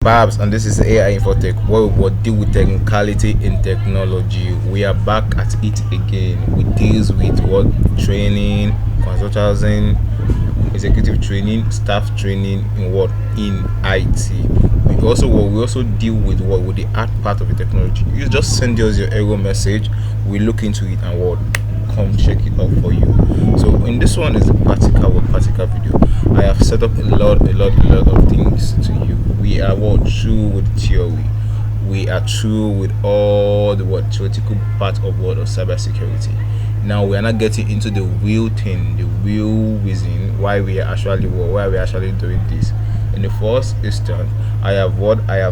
Babs, and this is AI Infotech, where we will deal with technicality in technology. We are back at it again. We deals with what training, consulting, executive training, staff training in what in IT. We also deal with what with the art part of the technology. You just send us your error message. We look into it and what come check it out for you. So in this one is a practical video. I have set up a lot of things to you. We are what true with theory. We are true with all the what theoretical part of what of cybersecurity. Now we are not getting into the real thing, the real reason why we're actually doing this. In the first instance, I have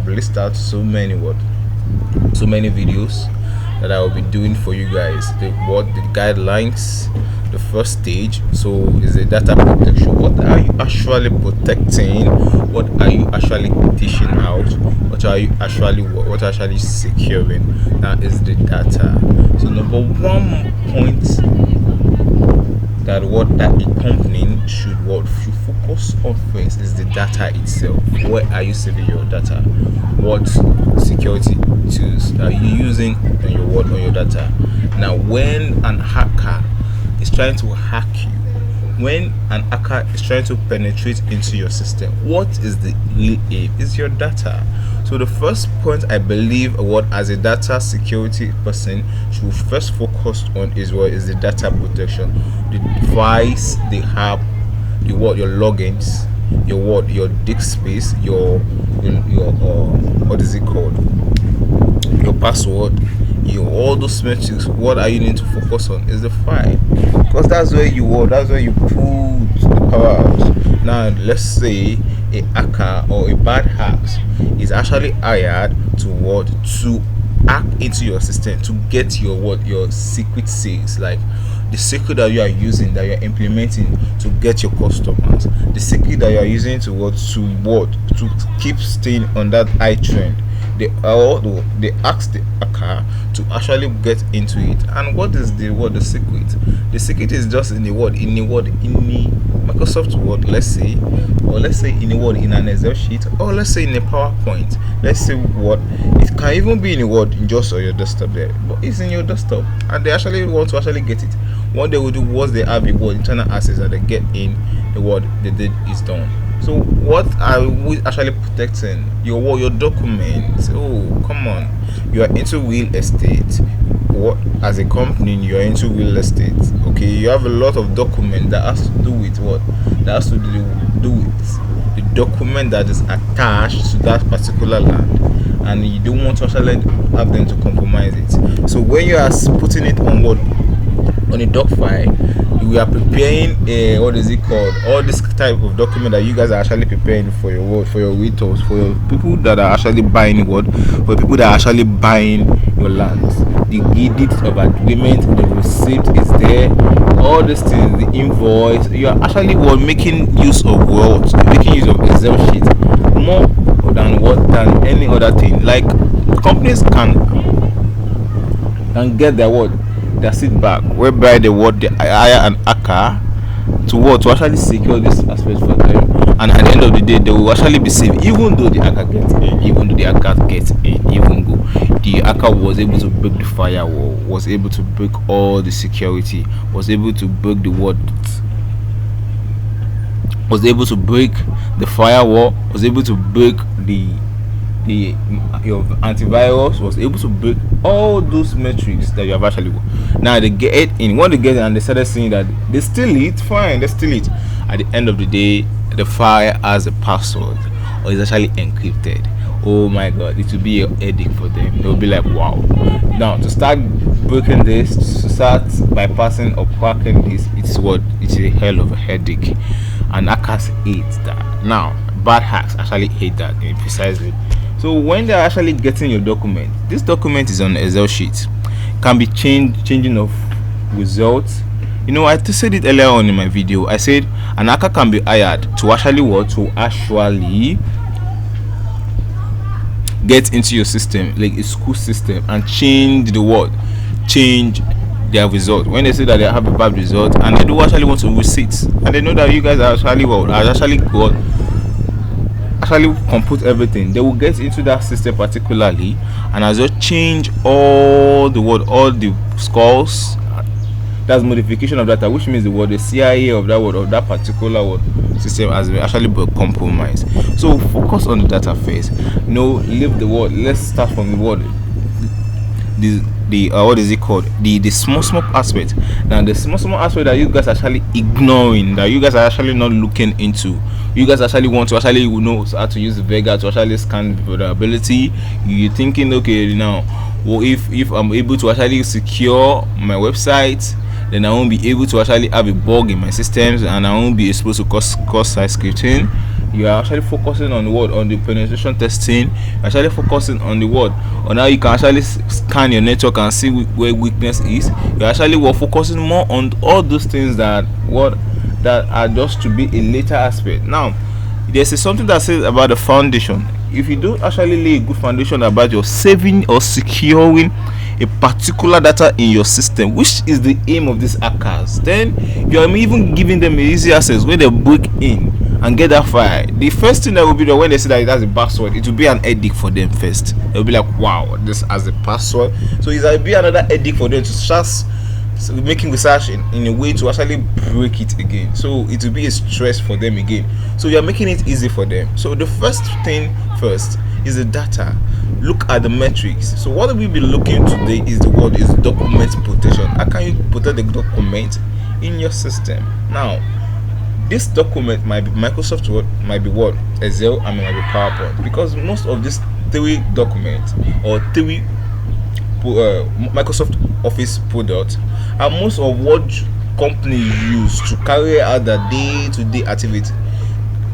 listed out so many videos that I will be doing for you guys. The guidelines, the first stage. So is the data protection. What are you actually protecting? What are you actually dishing out? What actually securing? That is the data. So number one point that a company should focus on first is the data itself. Where are you saving your data? What security tools are you using on your data? Now when an hacker is trying to hack you, when an hacker is trying to penetrate into your system, what is the real aim? Is your data. So the first point I believe what as a data security person should first focus on is the data protection. The device, the app, your logins, your disk space, your what is it called? Your password, all those metrics. What are you need to focus on is the file, because that's where you put the power out. Now let's say a hacker or a bad hacks is actually hired to hack into your system to get your secret sales, like the secret that you are using, that you are implementing to get your customers, the secret that you are using to keep staying on that high trend. They ask the hacker to actually get into it. And what is the secret? The secret is just in the Microsoft Word, let's say in an Excel sheet, or let's say in a PowerPoint. Let's say it can even be in a Word in just on your desktop there, but it's in your desktop, and they actually want to actually get it. What they will do once they have a internal access that they get in the Word, they did is done. So what are we actually protecting? Your documents. Oh, come on. You are into real estate. What, as a company, you are into real estate. Okay, you have a lot of documents that has to do with what? That has to do with the document that is attached to that particular land, and you don't want to actually have them to compromise it. So when you are putting it on a doc file, we are preparing what is it called, all this type of document that you guys are actually preparing for your rentals, for your people that are actually buying for people that are actually buying your land. The deeds of agreement, the receipt is there, all these things, the invoice. You are actually making use of Excel sheet more than any other thing. Like companies can get their seat back, whereby they hire an hacker to actually secure this aspect for them, and at the end of the day they will actually be safe, even though the hacker gets in, even though the hacker was able to break the firewall, was able to break all the security, was able to break the firewall, was able to break your antivirus, was able to break all those metrics that you have actually. Now they get it in. When they get it and they started seeing that they steal it, fine, they steal it. At the end of the day, the file has a password or is actually encrypted. Oh my god, it will be a headache for them. They'll be like, wow. Now to start breaking this, to start bypassing or cracking this, it's a hell of a headache, and hackers hate that. Now bad hacks actually hate that precisely. So when they're actually getting your document, this document is on Excel sheet, can be changing of results. I said it earlier on in my video. I said an hacker can be hired to actually get into your system, like a school system, and change their result. When they say that they have a bad result and they do actually want to receipts, and they know that you guys are actually compute everything, they will get into that system particularly, and as you change all the word, all the scores, that's modification of data, which means the word, the CIA of that word, of that particular word system has been actually been compromised. So focus on the data first. No, leave the word. Let's start from the word. The what is it called, the small aspect. Now the small aspect that you guys are actually ignoring, that you guys are actually not looking into. You guys actually want to actually know how to use Vega to actually scan vulnerability. You're thinking, okay, now, well, if I'm able to actually secure my website, then I won't be able to actually have a bug in my systems, and I won't be exposed to cross-site scripting. You are actually focusing on the word, on the penetration testing. You're actually focusing on the word, on how you can actually scan your network and see where weakness is. You're actually focusing more on all those things that are just to be a later aspect. Now, there's something that says about the foundation. If you don't actually lay a good foundation about your saving or securing a particular data in your system, which is the aim of these hackers, then you are even giving them easy access when they break in and get that file. The first thing that will be there when they say that it has a password, it will be an edict for them first. They'll be like, wow, this has a password. So it will be another edict for them to start making research in a way to actually break it again. So it will be a stress for them again. So you are making it easy for them. So the first thing first is the data. Look at the metrics. So what we'll be looking today is the word is document protection. How can you protect the document in your system? Now, this document might be Microsoft Word, might be Word, Excel, and might be PowerPoint, because most of these three documents or three Microsoft Office products are most of what companies use to carry out their day-to-day activity.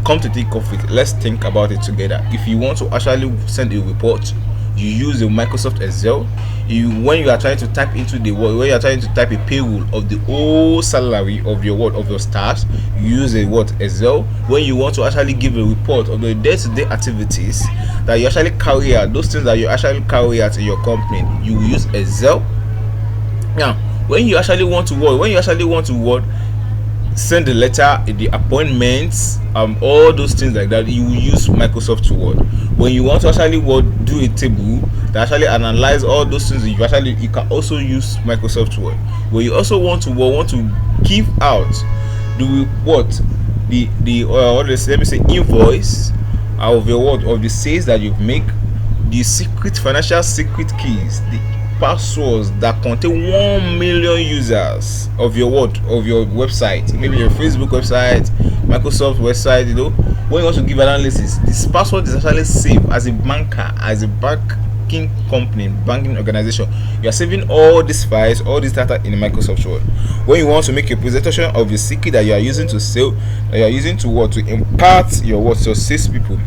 Come to think of it, let's think about it together. If you want to actually send a report, you use the Microsoft Excel. When you are trying to type into the word, when you are trying to type a payroll of the whole salary of your word, of your staff, you use a word Excel. When you want to actually give a report of the day-to-day activities that you actually carry out, those things that you actually carry out in your company, you will use Excel. Now, when you actually want to send the letter, the appointments, all those things like that, you will use Microsoft Word. When you want to actually do a table that actually analyze all those things, you can also use Microsoft Word. When you also want to give out invoice of your word, of the sales that you've make, the financial secret keys, the passwords that contain 1 million users of your website, maybe your Facebook website, Microsoft website. When you want to give analysis, this password is actually saved as a banker, as a banking company, banking organization. You are saving all these files, all this data in Microsoft Word. When you want to make a presentation of the secret that you are using to sell, that you are using to impart your word to sales people,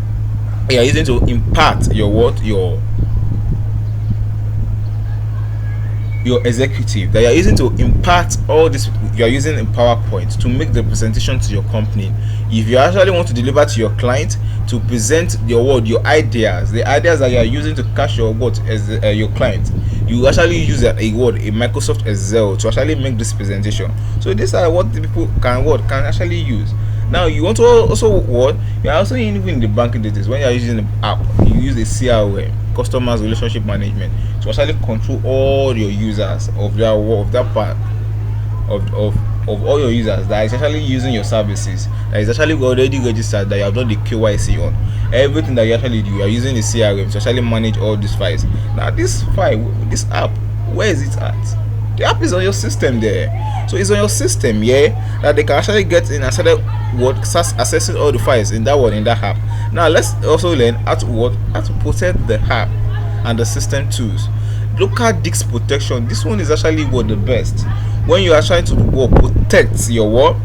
you are using to impart your executive, that you are using to impart all this, you are using in PowerPoint to make the presentation to your company. If you actually want to deliver to your client, to present your ideas, the ideas that you are using to catch your as your client, you actually use a Microsoft Excel to actually make this presentation. So these are what the people can actually use. Now you want to also you are also in the banking details. When you are using the app, you use a CRM, customers relationship management, to actually control all your users of that part of all your users that is actually using your services, that is actually already registered, that you have done the KYC on. Everything that you actually do, you are using the CRM to actually manage all these files. Now this app, where is it at? The app is on your system there. So it's on your system, that they can actually get in and start accessing all the files in that app. Now let's also learn how to protect the app and the system tools. Local disk protection. This one is actually the best. When you are trying to protect your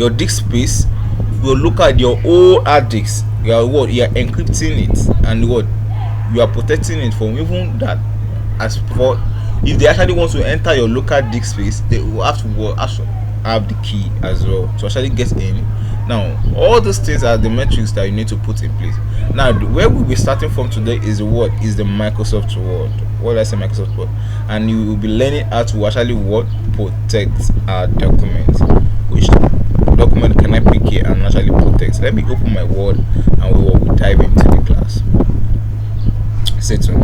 disk space, you look at your old hard disk. You are encrypting it, and you are protecting it from even that. As for if they actually want to enter your local disk space, they will have to have the key as well to actually get in. Now all these things are the metrics that you need to put in place. Now where we'll be starting from today is the Microsoft Word. What I say, Microsoft Word, and you will be learning how to actually protect our documents, which document can I pick here and actually protect? Let me open my Word and we will dive into the class. Stay tuned.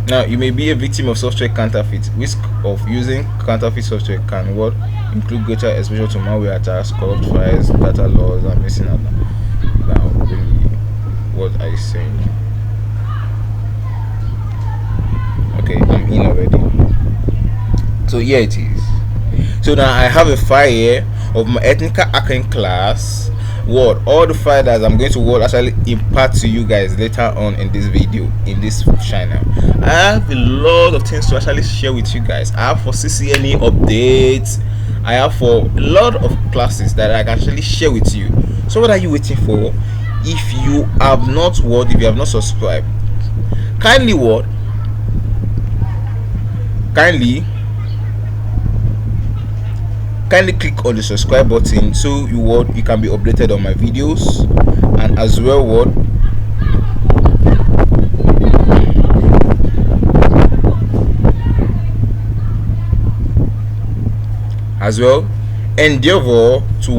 Now, you may be a victim of software counterfeit. Risk of using counterfeit software can what include greater exposure to malware attacks, corrupt files, data loss, and missing out. Now, really, what are you saying? Okay, I'm in already. So here it is. So now I have a file here of my ethnic hacking class. All the file that I'm going to actually impart to you guys later on in this video, in this channel. I have a lot of things to actually share with you guys. I have for CCNA updates, I have for a lot of classes that I can actually share with you. So what are you waiting for? If you have not if you have not subscribed, kindly click on the subscribe button so you can be updated on my videos, and as well endeavor to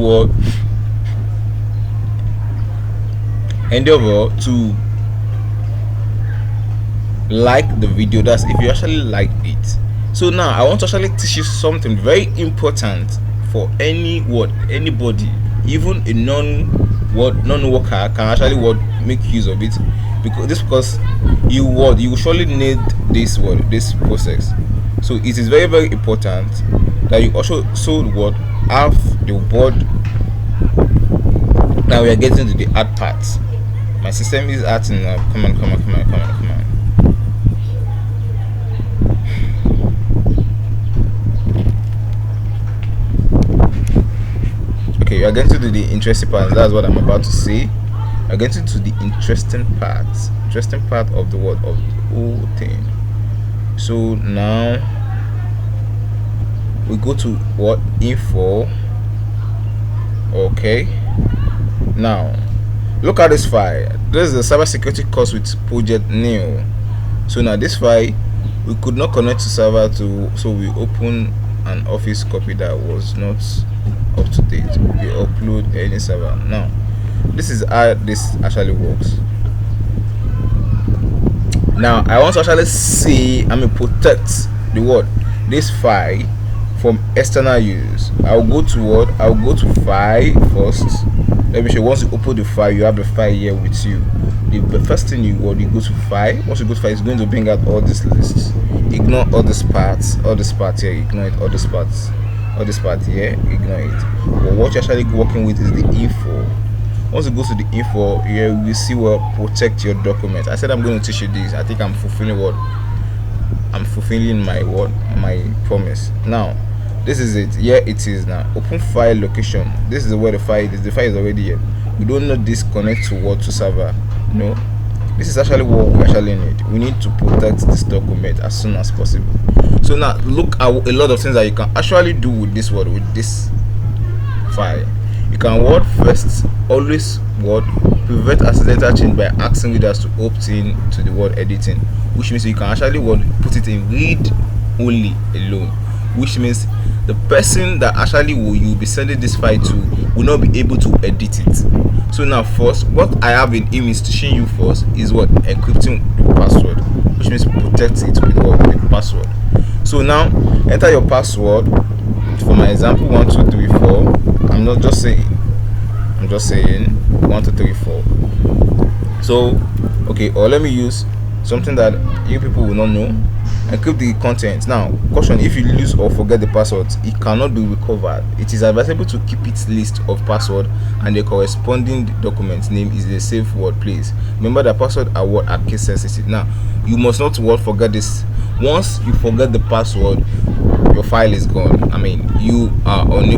like the video. That's if you actually like it. So now I want to actually teach you something very important for anybody, even a non-worker can actually make use of it, because you will surely need this process. So it is very, very important that you also have the board. Now we are getting to the hard part. My system is acting now. Come on. Okay, you are getting to the interesting part. That's what I'm about to say. You are getting to the interesting part of the of the whole thing. So now we go to info. Okay, now look at this file. This is the cybersecurity course with Project Neo. So now this file we could not connect to server so we open an Office copy that was not up to date. We upload any server. Now this is how this actually works. Now I want to actually see protect this file from external use. I'll go to file first. Let me show you. Once you open the file, you have the file here with you. The first thing you go to file. Once you go to file, it's going to bring out all these lists. Ignore all these parts here, ignore it. All this part here, ignore it. But what you're actually working with is the info. Once you go to the info, here you will see protect your document. I said I'm going to teach you this. I think I'm fulfilling my promise. Now this is it. Here it is. Now open file location. This is where the file is. The file is already here. We don't know disconnect to server. No, this is actually what we actually need. We need to protect this document as soon as possible. So now look at a lot of things that you can actually do with this with this file. You can first always prevent accidental change by asking readers to opt in to the editing, which means you can actually put it in read only alone, which means the person that actually you'll be sending this file to will not be able to edit it. So now first, what I have in image to show you first is encrypting the password, which means protect it with the password. So now enter your password. For my example, 1 2 3 4. I'm just saying 1 2 3 4. So okay, or let me use something that you people will not know. Encrypt the content. Now, caution: if you lose or forget the password, it cannot be recovered. It is advisable to keep its list of password and the corresponding document name is a safe word. Please remember that password are what are case sensitive. Now, you must not forget this. Once you forget the password, your file is gone. I mean, you won't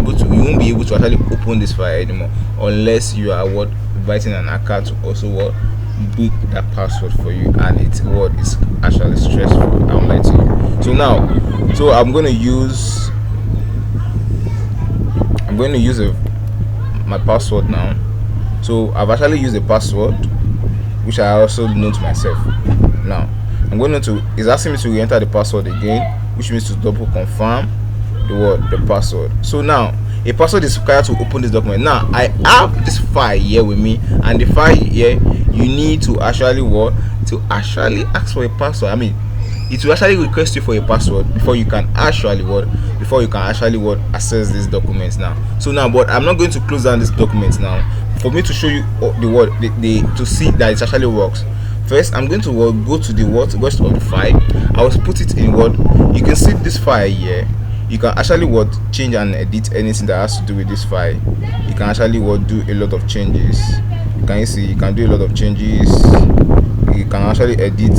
be able to actually open this file anymore unless you are inviting an hacker to also break that password for you, and it's is actually stressful. I'm lying to you. So now, I'm going to use my password now. So I've actually used a password which I also know to myself. Now it's asking me to re-enter the password again, which means to double confirm the password. So now a password is required to open this document. Now I have this file here with me, and the file here, you need to actually ask for a password. I mean, it will actually request you for a password before you can actually access these documents now. So now, but I'm not going to close down this document now. For me to show you to see that it actually works, first I'm going to go to the rest of the file. I will put it in Word. You can see this file here. You can actually change and edit anything that has to do with this file. You can actually do a lot of changes. You can do a lot of changes. You can actually edit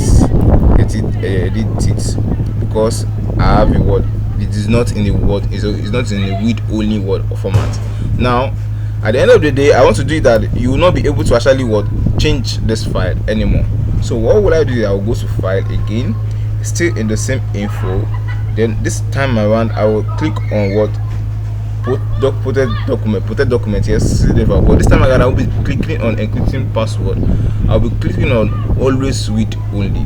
it, because I have a Word. It is not in the Word. It's not in the read only Word format. Now, at the end of the day, I want to do that you will not be able to actually change this file anymore. So what will I do? I will go to File again, still in the same info. Then this time around, I will click on protect document. Yes, but this time around I will be clicking on encrypting password. I'll be clicking on always read only.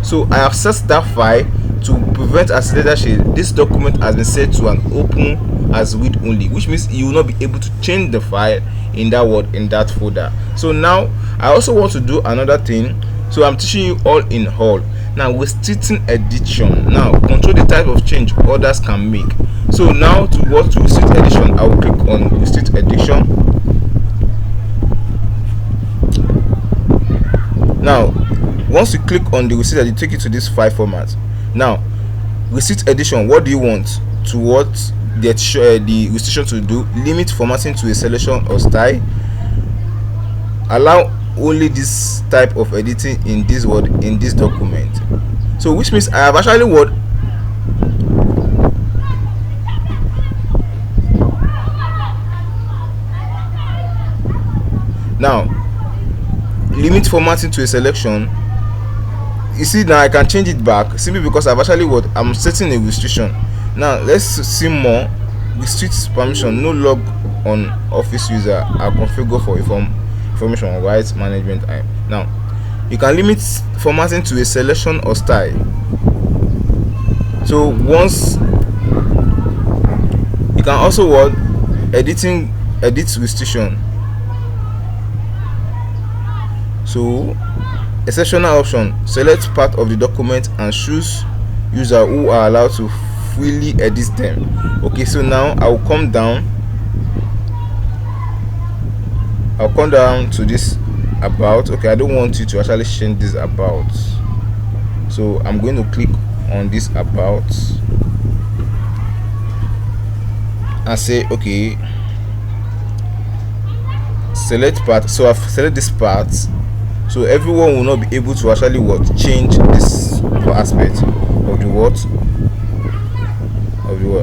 So I have set that file to prevent accidental share. This document has been set to an open as read only, which means you will not be able to change the file in that folder. So now I also want to do another thing. So I'm teaching you all in all. Now, restricting edition. Now, control the type of change others can make. So now to restrict edition, I will click on restrict edition. Now, once you click on the restrict, it take you to this file format. Now, restrict edition. What do you want? The restriction to do? Limit formatting to a selection or style. Allow only this type of editing in this document. So which means I have actually now limit formatting to a selection. You see, now I can change it back simply because I've actually I'm setting a restriction. Now let's see more. Restrict permission. No log on office user are configured for information rights management. Now you can limit formatting to a selection or style. So once you can also edit restriction. So exceptional option: select part of the document and choose user who are allowed to freely edit them. Okay, so now I will come down to this about. Okay, I don't want you to actually change this about, so I'm going to click on this about and say okay, select part. So I've selected this part, so everyone will not be able to actually change this aspect of the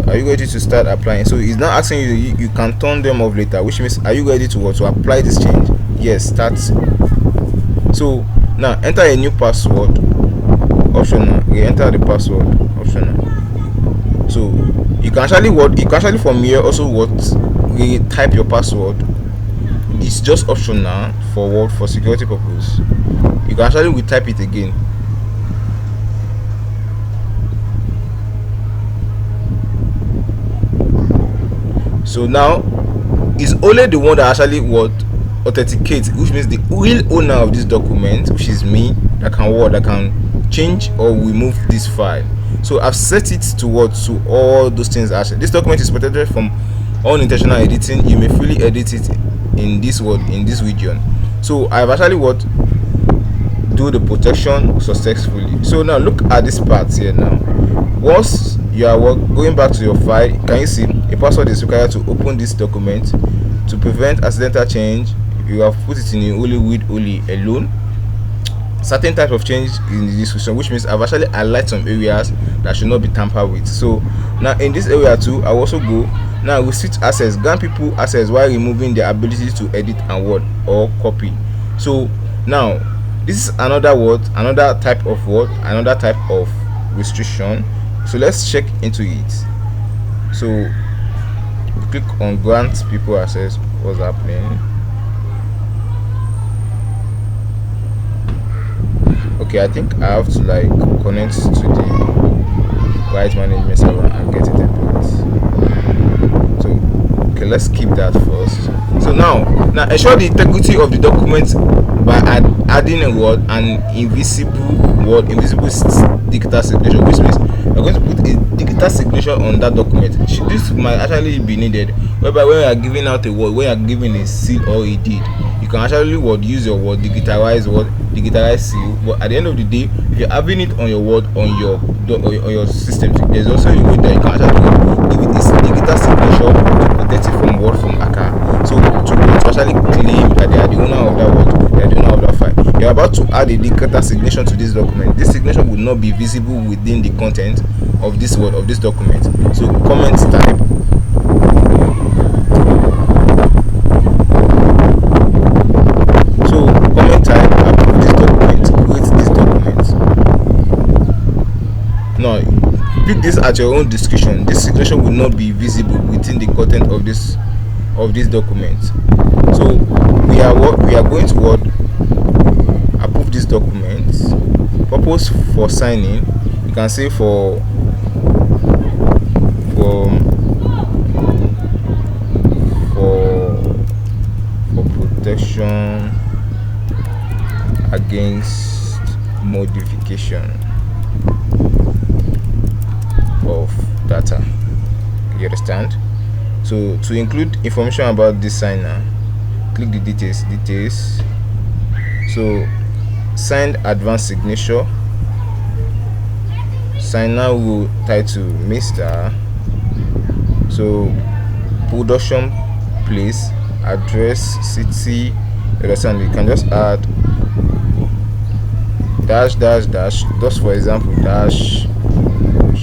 are you ready to start applying? So it's not asking you can turn them off later, which means are you ready to apply this change? Yes, start. So now enter a new password, optional. Re-enter the password, optional. So you can actually from here also type your password. It's just optional for security purpose. You can actually retype it again. So now it's only the one that actually authenticates, which means the real owner of this document, which is me, that can change or remove this file. So I've set it to all those things. Actually, this document is protected from unintentional editing. You may freely edit it in this region. So I've actually do the protection successfully. So now look at this part here. Now once you are going back to your file, can you see a password is required to open this document? To prevent accidental change, you have put it in a only read only alone. Certain types of change in the description, which means I've actually highlighted some areas that should not be tampered with. So now in this area too, I also go now restrict access, grant people access while removing the ability to edit and word or copy. So now this is another type of word, another type of restriction. So let's check into it. So click on grant people access. What's happening? Okay, I think I have to like connect to the right management server and get it template. So okay, let's keep that first. So now ensure the integrity of the document by adding a word, an invisible digital signature, which means you're going to put a digital signature on that document. This might actually be needed, whereby when you are giving out a word, when you are giving a seal or a deed, you can actually use your word, digitalize seal. But at the end of the day, if you're having it on your word on your system, there's also a way that you can actually give it a digital signature to protect it from word from hacker. So to actually claim that they are the owner of that word, they are the owner of that file. You're about to add a digital signature to this document. This signature will not be visible within the content of this word of this document. So comment type. So comment type, approve this document, create this document. Now pick this at your own discretion. This signature will not be visible within the content of this document. So we are going to approve this document. Purpose for signing, you can say for protection against modification of data. You understand? So to include information about this signer, click the details. So signed advanced signature, signer will title Mr. So production place, address, city. You understand? You can just add dash, just for example, dash.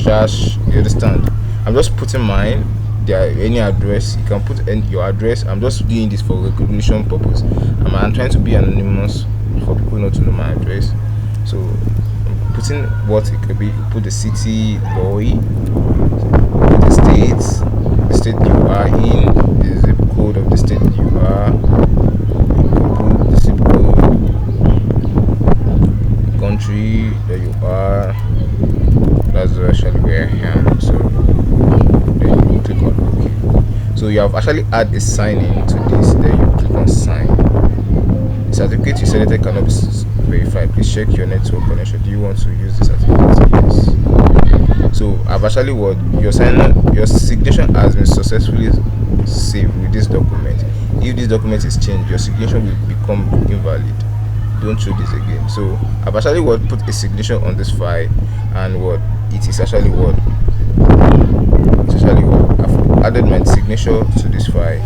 You understand? I'm just putting mine. There any address, you can put your address. I'm just doing this for recognition purpose. I'm trying to be anonymous for people not to know my address. So I'm putting what it could be. Put the city, Loy, the state you are in, the zip code of the state you are. You can put the zip code, the country that you are. That's actually where I am. So then you click on OK. So you have actually added a sign in to this. Then you click on sign. The certificate you selected cannot be verified. Please check your network connection. Do you want to use the certificate? Yes. So I've actually your signature has been successfully saved with this document. If this document is changed, your signature will become invalid. Don't do this again. So I've actually put a signature on this file, and it is actually I've added my signature to this file.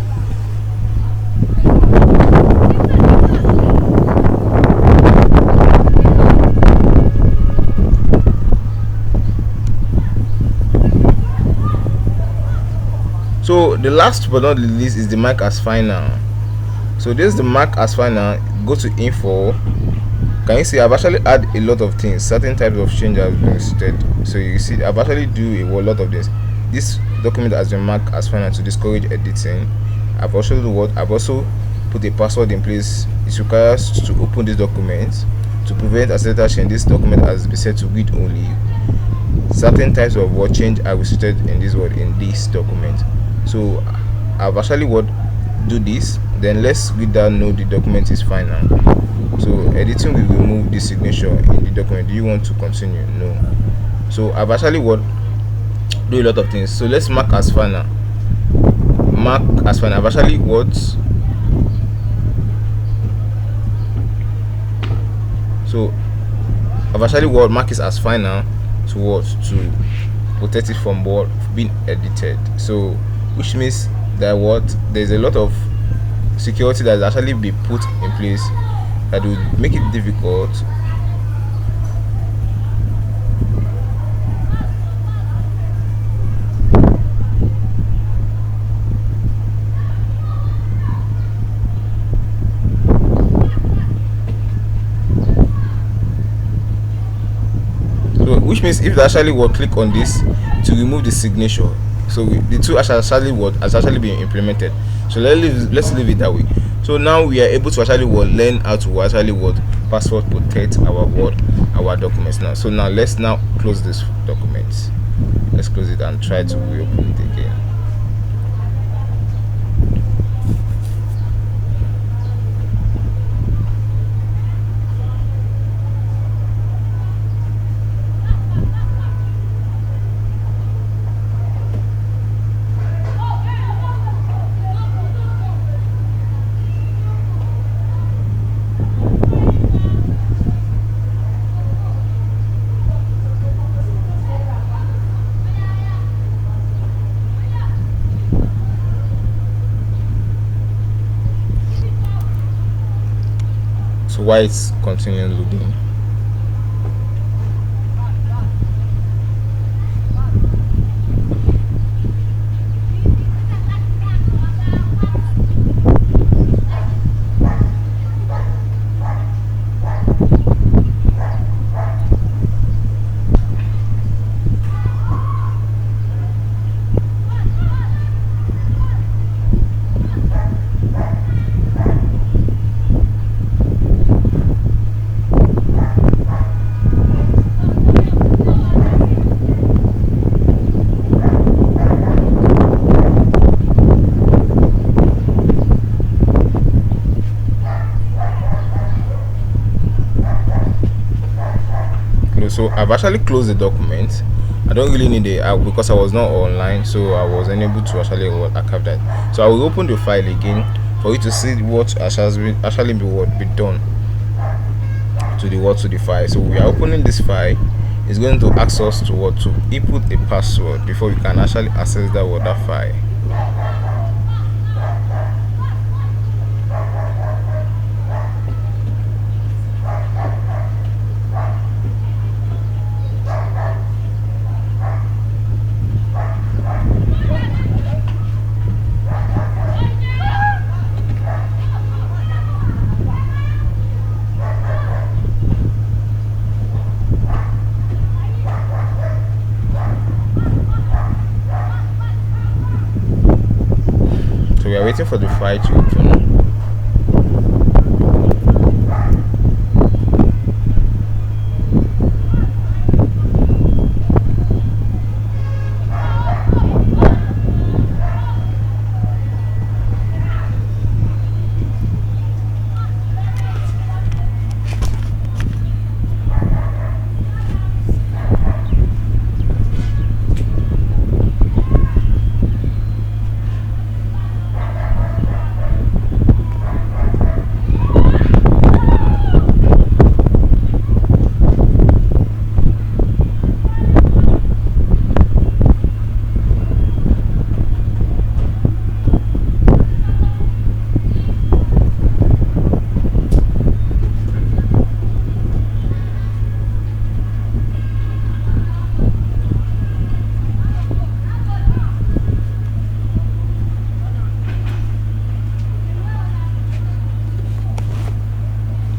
So the last but not the least is the mark as final. So this is the mark as final. Go to info. Can you see I've actually added a lot of things, certain types of change have been listed. So you see I've actually do a lot of this. This document has been marked as final to discourage editing. I've also put a password in place. It requires to open this document. To prevent accidental change, this document has been set to read only. Certain types of word change are restricted in this document. So I've actually do this. Then let's read that note the document is final. So editing will remove the signature in the document. Do you want to continue? No. So I've actually do a lot of things. So let's mark as final. I've actually So I've actually what mark it as final to what to protect it from what being edited. So which means that what there's a lot of security that will actually be put in place that will make it difficult. So which means if they actually will click on this to remove the signature, so the two actually what has actually been implemented. So let's leave it that way. So now we are able to actually what learn how to actually what password protect our what our documents now. So now let's now close this document. Let's close it and try to reopen it again. So why it's continuing loading? So I've actually closed the document. I don't really need it because I was not online, so I was unable to actually archive that. So I will open the file again for you to see what actually be done to the file. So we are opening this file. It's going to ask us to what to input a password before we can actually access that file. We are waiting for the file to open.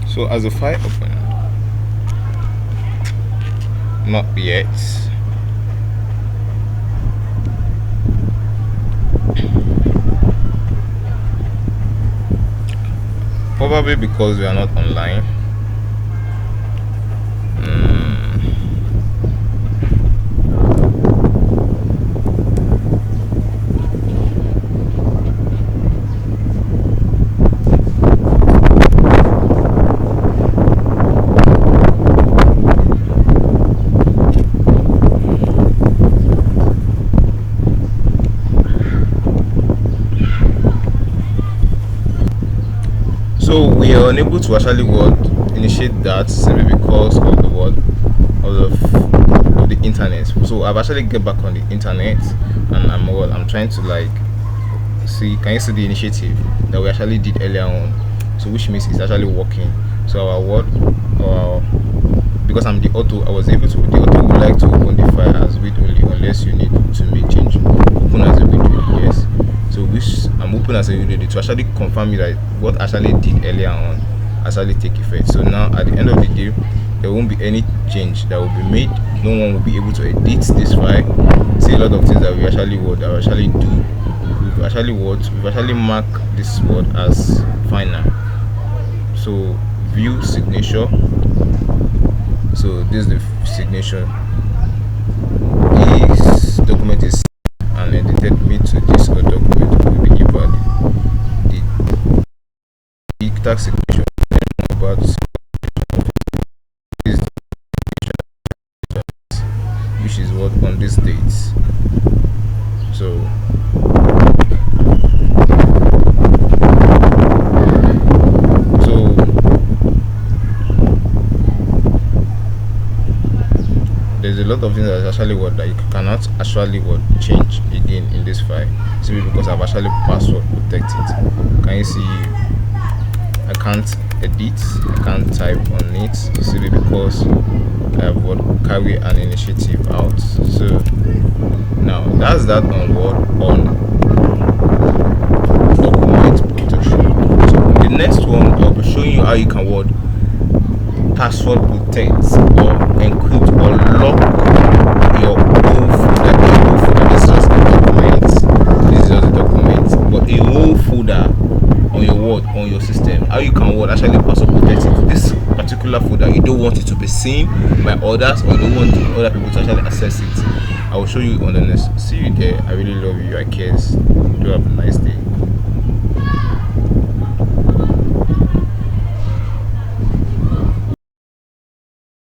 So as the file open, not yet. Probably because we are not online. So we are unable to actually initiate that simply because of the word of the internet. So I've actually get back on the internet, and I'm trying to like see, can you see the initiative that we actually did earlier on? So which means it's actually working. So our word, our because I'm the auto, I was able to, the auto would like to open the file as with only unless you need to make change. Open as a with only, yes. So which I'm open as a with only to actually confirm me that what actually did earlier on actually take effect. So now at the end of the day, there won't be any change that will be made. No one will be able to edit this file. See a lot of things that we actually would that we actually do. We've actually marked this word as final. So view signature. So this is the signature. This document is and edited me to this document will be invalid. The tax signature about this, which is what on this date. So there's a lot of things that actually what that you cannot actually what change again in this file simply because I've actually password protected. Can you see? I can't edit, I can't type on it simply because I have what carry an initiative out. So now that's that on what on document protection. So the next one I'll be showing you how you can what password protect or encrypt or lock your whole folder. This is just a document. This is just a document, but a whole folder on your word on your system. How you can what actually password protect it. This particular folder, you don't want it to be seen by others, or you don't want other people to actually access it. I will show you on the next. See you there. I really love you. I care. Do have a nice day.